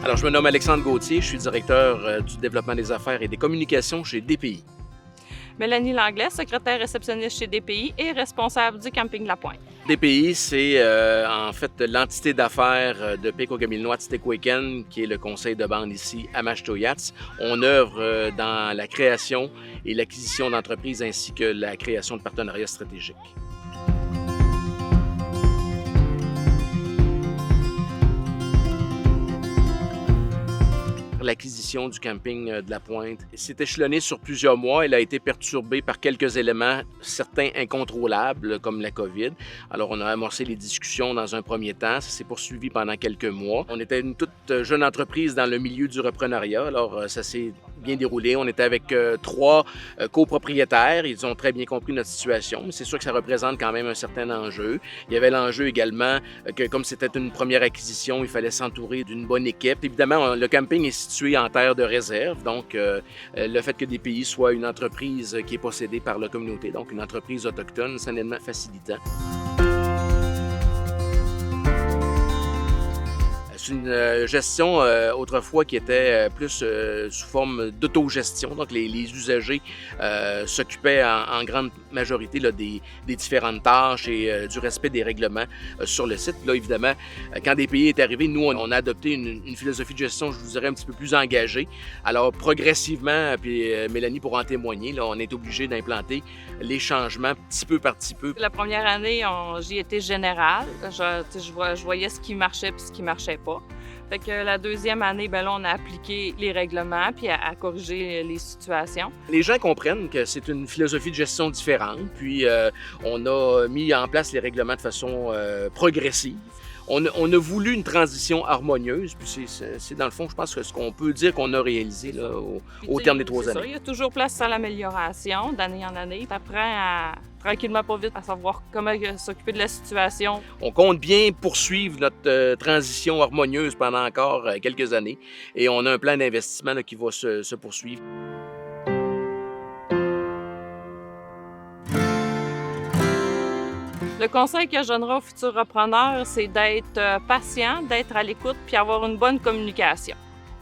Alors, je me nomme Alexandre Gauthier, je suis directeur du développement des affaires et des communications chez DPI. Mélanie Langlais, secrétaire réceptionniste chez DPI et responsable du camping La Pointe. DPI, c'est en fait l'entité d'affaires de Péco-Gamilnois-Titekweken, qui est le conseil de bande ici à Mashtoyats. On œuvre dans la création et l'acquisition d'entreprises ainsi que la création de partenariats stratégiques. L'acquisition du camping de La Pointe s'est échelonnée sur plusieurs mois. Elle a été perturbée par quelques éléments, certains incontrôlables, comme la COVID. Alors, on a amorcé les discussions dans un premier temps. Ça s'est poursuivi pendant quelques mois. On était une toute jeune entreprise dans le milieu du reprenariat. Alors, ça s'est bien déroulé. On était avec 3 copropriétaires. Ils ont très bien compris notre situation. Mais c'est sûr que ça représente quand même un certain enjeu. Il y avait l'enjeu également que, comme c'était une première acquisition, il fallait s'entourer d'une bonne équipe. Évidemment, le camping est situé en terre de réserve. Donc, le fait que DPI soit une entreprise qui est possédée par la communauté, donc une entreprise autochtone, c'est un élément facilitant. C'est une gestion autrefois qui était plus sous forme d'autogestion. Donc, les usagers s'occupaient en grande majorité là, des différentes tâches et du respect des règlements sur le site. Là, évidemment, quand DPI est arrivé, nous, on a adopté une philosophie de gestion, je vous dirais, un petit peu plus engagée. Alors, progressivement, puis Mélanie pourra en témoigner, là, on est obligé d'implanter les changements petit peu par petit peu. La première année, j'y étais générale. Je voyais ce qui marchait et ce qui marchait pas. Fait que la deuxième année, là, on a appliqué les règlements puis à corriger les situations. Les gens comprennent que c'est une philosophie de gestion différente, puis on a mis en place les règlements de façon progressive. On a voulu une transition harmonieuse, puis c'est dans le fond, je pense que ce qu'on peut dire qu'on a réalisé là, au terme des 3 années. Ça, il y a toujours place à l'amélioration d'année en année. Tu apprends tranquillement pas vite à savoir comment s'occuper de la situation. On compte bien poursuivre notre transition harmonieuse pendant encore quelques années et on a un plan d'investissement là, qui va se poursuivre. Le conseil que je donnerai aux futurs repreneurs, c'est d'être patient, d'être à l'écoute puis avoir une bonne communication.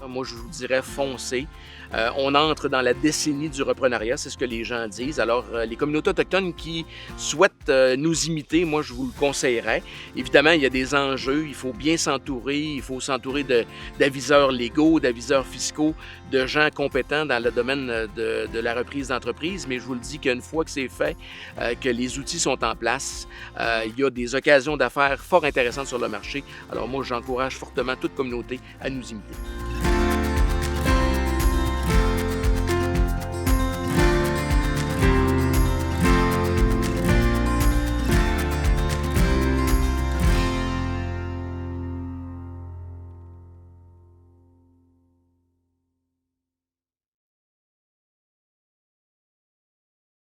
Moi, je vous dirais foncez. On entre dans la décennie du reprenariat, c'est ce que les gens disent. Alors, les communautés autochtones qui souhaitent nous imiter, moi, je vous le conseillerais. Évidemment, il y a des enjeux. Il faut bien s'entourer. Il faut s'entourer d'aviseurs légaux, d'aviseurs fiscaux, de gens compétents dans le domaine de la reprise d'entreprise. Mais je vous le dis qu'une fois que c'est fait, que les outils sont en place, il y a des occasions d'affaires fort intéressantes sur le marché. Alors, moi, j'encourage fortement toute communauté à nous imiter.